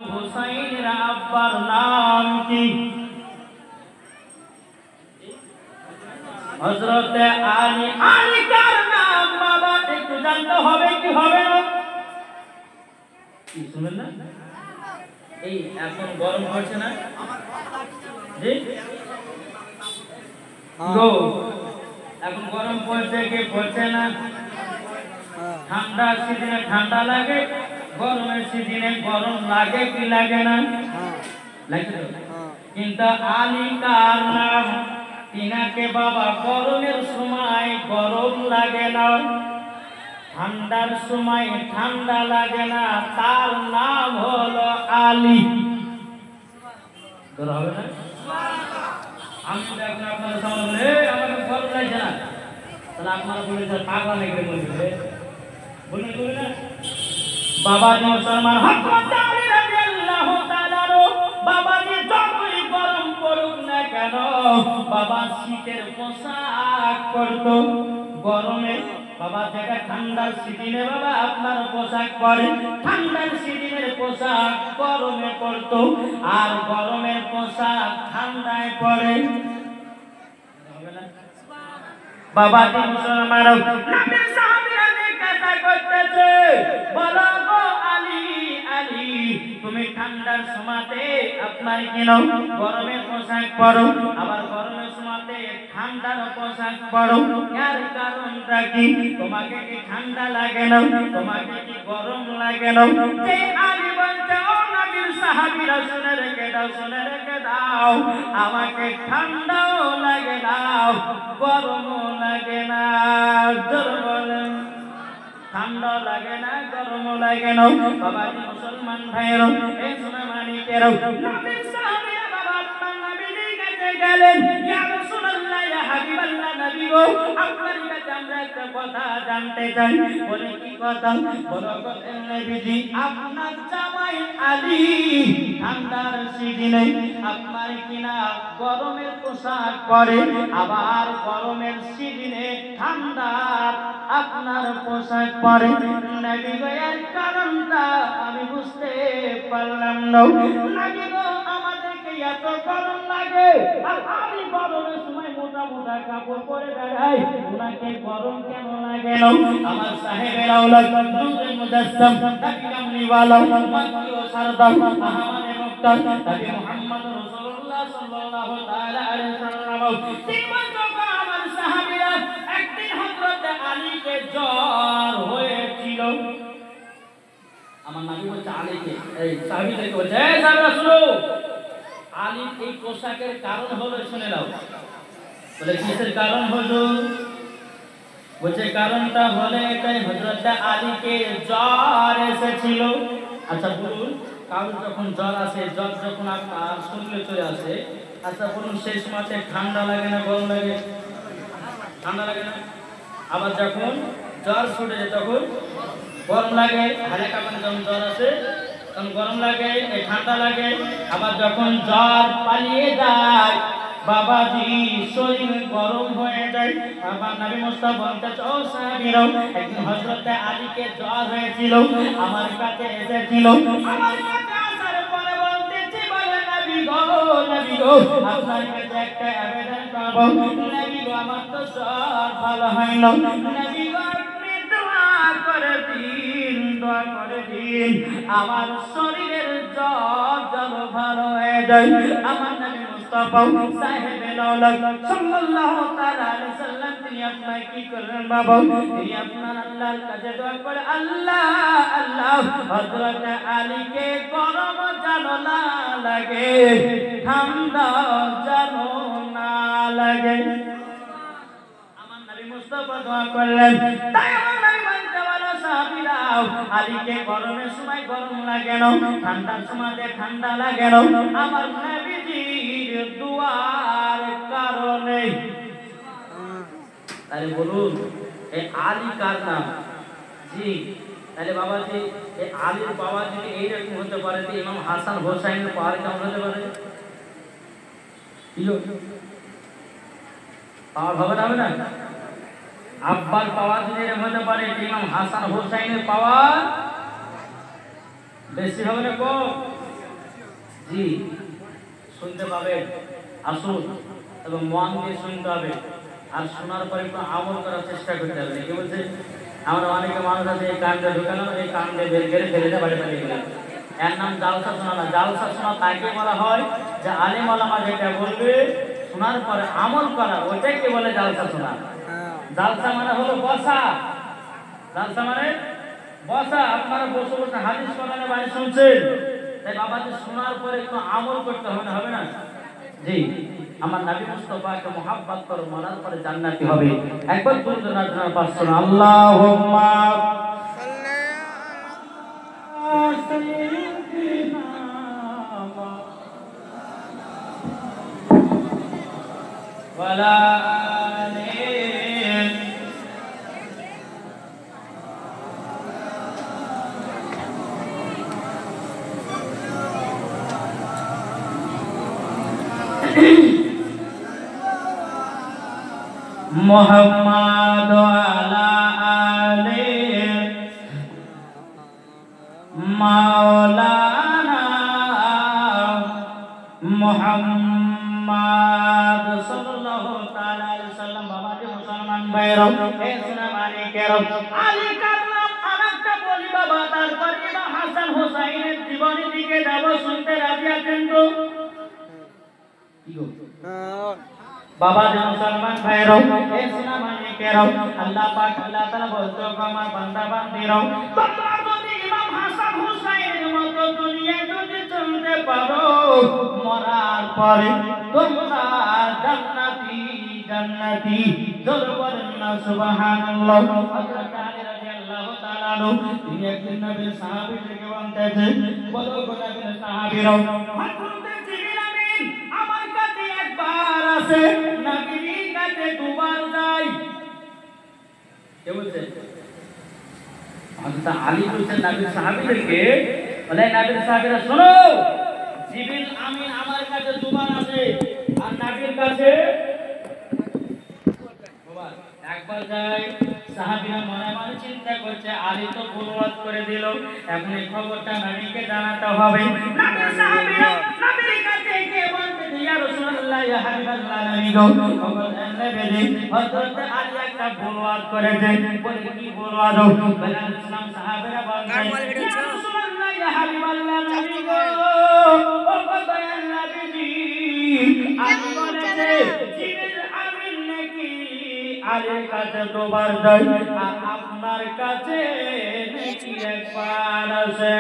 হুসাইনের আব্বার নাম কি? হযরতে আলী। আলী কার নাম বাবা? একটু জানতে হবে কি হবে না? কি শুনেন না? এই এখন গরম পড়ছে না? জি গো, এখন গরম পড়ছে কি পড়ছে না? ঠান্ডার সিজনে ঠান্ডা লাগে, গরমের সিজনে গরম লাগে কি লাগে না? লাগে তো। কিন্তু আলী কার নাম? তিনাকে বাবা গরমের সময় গরম লাগে না, ঠান্ডার সময় ঠান্ডা লাগে না, তার নাম হলো আলী। তোর হবে না? আমি দেখুন আপনারা সামনে বলে আমাকে গরম লাগছে না, তাহলে আপনারা বলে পাগলা লেগে বলবে, বলুন বলুন না। বাবাজি মুসলমান হযরত আলী রাদিয়াল্লাহু তাআলা বাবাজি যতই গরম পড়ুক না কেন বাবা শীতের পোশাক পরতো। গরমে বাবা যেটা ঠান্ডার সিজনে বাবা আপনার পোশাক পরে, ঠান্ডার সিজনের পোশাক গরমে পরতো, আর গরমের পোশাক ঠান্ডায় পরে। বাবাজি মুসলমান নবীর সাহাবীরা জিজ্ঞাসা করতেছে, বলো গো আলী, আলী তুমি ঠান্ডার সময়তে আপনার কেন গরমের পোশাক পরো, আবার গরমের সময়তে ঠান্ডার পোশাক পরো, এর কারণটা কি? তোমাকে কি ঠান্ডা লাগে না? তোমাকে কি গরম লাগে না? যে আলী বলছে, ও নবীর সাহাবীরা শুনে রেখে দাও, শুনে রেখে দাও, আমাকে ঠান্ডাও লাগে না গরমও লাগে না। জোর বলেন, ঠান্ডা লাগে না গরমও লাগে না। বাবাজি মুসলমান ভাইয়ের এই সোনা মানিকেরও নবীর সাহাবীরা বাবা আপনার নবীর কাছে গেলেন, ইয়া রাসূলুল্লাহ, ইয়া হাবিবাল্লাহ, নবী গো আপনার কাছে আমরা একটা কথা জানতে চাই। বলে কি কথা? বলো গো নবীজি, আপনার জামাই আলী ঠান্ডার সিজনে আপনার কিনা গরমের পোশাক পরে, আবার গরমের সিজনে ঠান্ডার আপনার পোশাক পরে। নবী গো এর কারণটা আমি বুঝতে পারলাম না। নবী গো আমাদেরকে এত গরম লাগে, আর আমি গরমের সময় মোটা মোটা কাপড় পরে বেড়াই, ওনাকে গরম কেন লাগে না? আমার সাহেবের আওলাদ নূরে মুজাসসাম নবী কামলিওয়ালা মক্কি ও সারদার আহমদে মুক্তার নবী মুহাম্মদ রাসূলুল্লাহ সাল্লাল্লাহু তাআলা আলাইহি সাল্লাম তিনি বলতো, আমার সাহাবীরা একদিন হযরত আলীকে জ্বর হয়েছিল। আমার নবী বলছে আলীকে, এই সাহাবীদেরকে বলছে, এই সাহাবীরা শুনো, আলীর এই পোশাকের কারণ হলো, শুনে নাও। বলে কিসের কারণ হলো? বলছে কারণটা হলে এটাই, হযরত আলীকে জ্বর এসেছিল। আচ্ছা বলুন, কারণ যখন জ্বর আসে, জ্বর যখন আপনার শরীরে চলে আসে, আচ্ছা বলুন সেই সময়তে ঠান্ডা লাগে না গরম লাগে? ঠান্ডা লাগে না? আবার যখন জ্বর ছুটে যায় তখন গরম লাগে, হালকা মানে যখন জ্বর আসে তখন গরম লাগে, ঠান্ডা লাগে। আবার যখন জ্বর পালিয়ে যায় বাবাজি শরীর গরম হয়ে যায়। আমার নবী মুস্তাফা বলতেছে, ও সাহাবীরা একদিন হযরত আলীকে জ্বর হয়েছিল, আমার কাছে এসেছিল। আমার কাছে আসার পরে বলতেছে, বলে নবী গো, নবী গো আপনার কাছে একটা আবেদন করব। নবী গো আমার তো জ্বর ভালো হয় না, নবী গো আপনি দোয়া করে দিন, দোয়া করে দিন আমার শরীরের জ্বর যেন ভালো হয়ে যায়। আমার নবী মুস্তাফা সাহেবে আওলাদ সাল্লাল্লাহু তাআলা আলাইহি সাল্লাম তিনি আপনাকে কি করলেন বাবা? তিনি আপনার আল্লাহর কাছে দোয়া করে, আল্লাহ আল্লাহ হযরত আলীকে গরম যেন না লাগে, ঠান্ডা যেন না লাগে। আমার নবী মুস্তাফা দোয়া করলেন। তাই আমার নবী বলতে বলো সাহাবীরা, আলীকে গরমের সময় গরম লাগে না, ঠান্ডার সময়তে ঠান্ডা লাগে না, আমার নবীজির দুয়ার কারণে। তাহলে বলুন এই আলী কার নাম? জি, তাহলে বাবাজি এই আলীর বাবা যদি এইরকম হতে পারে, তো ইমাম হাসান হোসাইনের পাওয়ার কেমন হতে পারে? পাওয়ার হবে না, হবে না? আব্বার পাওয়ার যদি এরকম হতে পারে, ইমাম হাসান হোসাইনের পাওয়ার বেশি হবে না কম? জি শুনতে পাবেন, আসুন এবং মন দিয়ে শুনতে হবে, আর শোনার পরে একটু আমল করার চেষ্টা করতে হবে। কি বলছে, আমরা অনেকে মানুষ আছে এই কান্দে ঢুকানো, এই কান্দে বের করে ফেলে দেয়, বাড়ি বাড়ি গেলে এর নাম জালসা শোনা না। জালসা শোনা তাকে বলা হয় যে আলিম ওলামা যেটা বলবে শোনার পরে আমল করা, ওইটাকে বলে জালসা শোনা। জালসা মানে হলো বসা, জালসা মানে বসা। আপনারা বসে বসে হাদিস কোরআনে বাণী শুনছেন, তাই বাবাকে শোনার পরে একটু আমল করতে হবে না, হবে না? জি, আমার নবী মুস্তাফাকে মুহাব্বত করে মানার পরে জান্নাতি হবে। একবার দুরূদ নাজরার পাঠ করুন, আল্লাহুম্মা সাল্লিনা ওয়ালা আলিহি মুহাম্মাদ আলা আলি মাওলানা মুহাম্মাদ সাল্লাল্লাহু তাআলা আলাইহি সাল্লাম। বাবা যে মুসলমান ভাইরা এই শোনা মানে কেরম আলী কাররাম আরেকটা বলি বাবা, তারপর ইমাম হাসান হুসাইনের জীবনী দিকে যাব, শুনতে রাজি আছেন তো? কি গো বাবা যে মুসলমান ভাইরা এই শোনা মানে কেরম আল্লাহ পাক আল্লাহ তাআলা বলতো, আমার বান্দা বান্দিরা তোমরা যদি ইমাম হাসান হুসাইনের মতো দুনিয়া যদি চলতে পারো, মরার পরে তোমরা জান্নাতি জান্নাতি। জোরে বলেন না সুবহানাল্লাহ। হযরত আলী রাদিয়াল্লাহু তাআলা আনহু তিনি একদিন নবীর সাহাবীদেরকে বলতেছেন, বলো গো নবীর সাহাবীরা, হযরত জিবরিল আমিন আমার কাছে একবার আসে, নবীর কাছে দুবার যায়। কে বলছে? হযরত আলী বলছেন নবীর সাহাবীদেরকে, বলে নবীর সাহাবীরা শোনো, জিবরিল আমিন আমার কাছে দুবার আসে, আর নবীর কাছে একবার যায়। সাহাবীরা মনে মনে চিন্তা করছে, আলী তো বরবাদ করে দিল, এখন এই খবরটা নবীকে জানাতে হবে। নবীর সাহাবীরা নবীর কাছে গিয়ে বলতে, ইয়া রাসূলুল্লাহ, ইয়া হাবিবাল্লাহ, নবী গো, নবী হযরত আলী একটা বরবাদ করেছে। বলে কি বরবাদ? বলে ইসলাম। সাহাবীরা বলছে, ইয়া রাসূলুল্লাহ, ইয়া হাবিবাল্লাহ, নবী গো, ও দয়াল নবীজি, আমি বলেছে জিবরিল আমিন নাকি আলীর কাছে দুবার যায়, আর আপনার কাছে নাকি একবার আসে।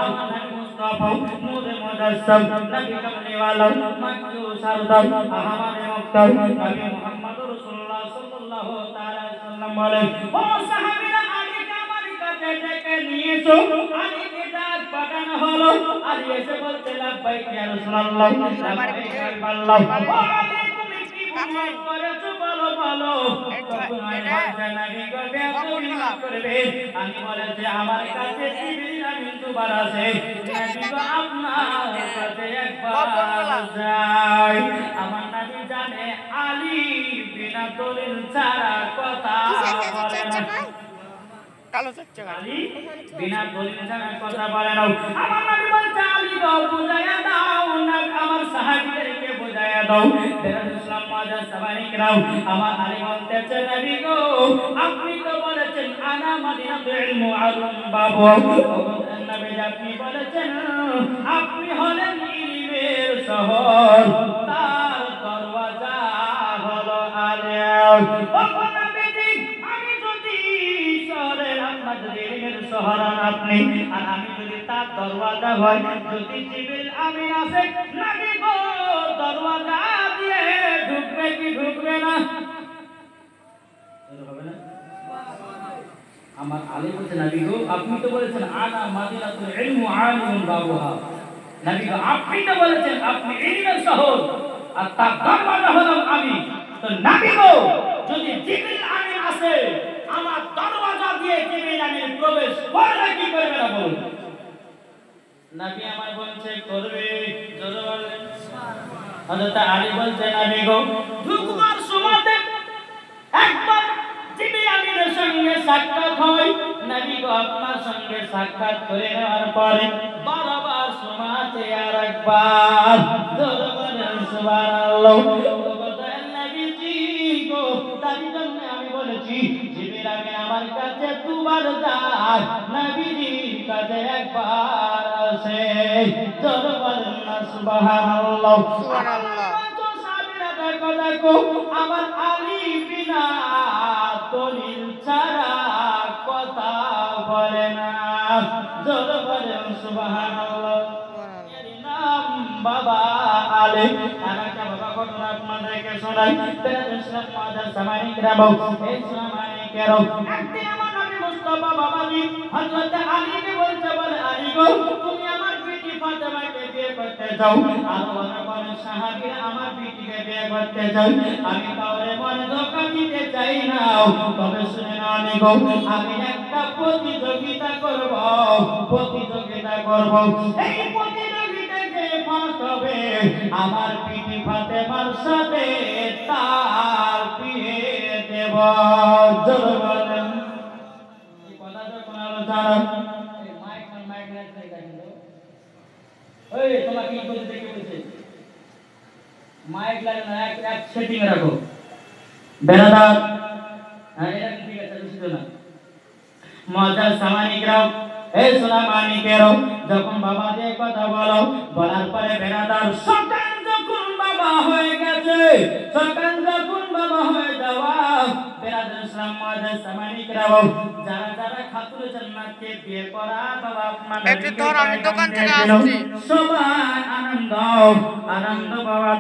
আমার নবী মুস্তাফা নূরে মুজাসসাম, নবী কামলিওয়ালা, মাক্কি সারদার, আহমদ মুক্তার, নবী মুহাম্মদ রাসূলুল্লাহ সাল্লাল্লাহু তাআলা আলাইহি সাল্লাম বলেন, ও সাহাবীরা, আলীকে আমার কাছে ডেকে নিয়ে এসো। আলীকে ডাক পাঠানো হলো। আলী এসে বলতে, লাব্বাইক ইয়া রাসূলুল্লাহ, লাব্বাইক ইয়া আল্লাহ। ও আলী, তুমি কি করেছো বলো বলো। তখন আমি বলতে, নবী গো, বেয়াদবি মাফ করবেন, আমি বলেছি আমার কাছে জিবরিল আমিন দুবার আসে, নবী গো আপনার কাছে একবার যায়। আমার নবী জানে আলী বিনা দলিল ছাড়া কথা বলে না। কালো চাচ্ছে আলী বিনা দলিল ছাড়া কথা বলে না। আমার নবী বলতে, আলী গো বুঝায়া দাও না, আমার সাহাবীদেরকে বুঝায়া দাও। ইসলাম মাঝে সাবানি কেরাও, আমার আলী বলতেছে, নবী গো আপনি তো বলেছেন আনা মাদিনাতুল ইলম আলম বাবু, নবী আপনি বলেছেন আপনি হলেন ইলমের শহর, তার দরওয়াজা হলো আলিম। আমি যদি শহরের আপনার যদি ইলমের শহর আপনি, আর আমি যদি তার দরওয়াজা হয়, যদি জিবরিল আমিন আসে, নবী গো দরওয়াজা দিয়ে ঢুকবে কি ঢুকবে না? হবে না? আমার আলী বলছে, নবী গো আপনি তো বলেছেন আনা মাদিনাতুল ইলম আলিমুন বাবুহা, নবী গো আপনি তো বলেছেন আপনি ইলমের শহর, আর তার দরওয়াজা হলাম আমি। তো নবী গো যদি জিবরিল আমিন আসে, আমার দরওয়াজা দিয়ে জিবরিল আমিন প্রবেশ করবে কি করবে না বলুন? নবী আমার বলছে করবে। জোরে বলেন সুবহানাল্লাহ। হযরত আলী বলছে, নবী গো ঢুকবার সময়তে একবার জিবরিল আমিনের সঙ্গে সাক্ষাৎ হয়, নবী গো আপনার সঙ্গে সাক্ষাৎ করে নেওয়ার পরে বারবার সময়তে আর একবার জোরে বলেন সুবহানাল্লাহ। নবীজি গো তার জন্য আমি বলেছি জিবরিল আমিন আমার কাছে দুবার যায়, নবীজির কাছে একবার আসে। জোরে বলেন না সুবহানাল্লাহ। সুবহানাল্লাহ। দেখো দেখো আমার আলী বিনা দলিল ছাড়া কথা বলে না। জোরে বলেন সুবহানাল্লাহ। এর নাম বাবা আলী। আর একটা বাবা ঘটনা আপনাদেরকে শোনাই। বেনারসের মাদার সামানি গ্রাম, এই সামানি গ্রাম একদিন আমার নবী মুস্তাফা বাবাজি হযরত আলীকে বলতে বলে, আলী গো তুমি আমার বিটি ফাতেমাকে বিয়ে করতে চাও? আর বলে সাহাবীরা আমার বিটিকে বিয়ে করতে চাই, আমি কাউরে মনে ধোঁকা দিতে চাই না। তবে শুনে না আলী গো, আমি একটা প্রতিযোগিতা করব, এই প্রতিযোগিতায় যে ফার্স্ট হবে আমার বিটি ফাতেমার সাথে তার বিয়ে দেব। জোরে বলেন। এই কথা যখন আলোচনা এই মাইক রাখতে কিন্তু ওই তোমার কি বলতে দেখে বলছে মাইক লাগে না, এক সেটিং এ রাখো বেরাদার। হ্যাঁ এটা ঠিক আছে, বুঝছো না? মজার সামানিকরাও, এই সোনামানিকেরও যখন বাবা যে কথা বলো, বলার পরে বেরাদার সকাল যখন বাবা হয়ে গেছে, সকাল যখন বাবা হয়ে যাওয়া বেরাদার ইসলাম মজার সামানিকরাও যারা যারা খাতুনে জান্নাতকে বিয়ে করা বাবা আপনাদের একটু ধর, আমি দোকান থেকে আসছি। সবাই আনন্দ বাবা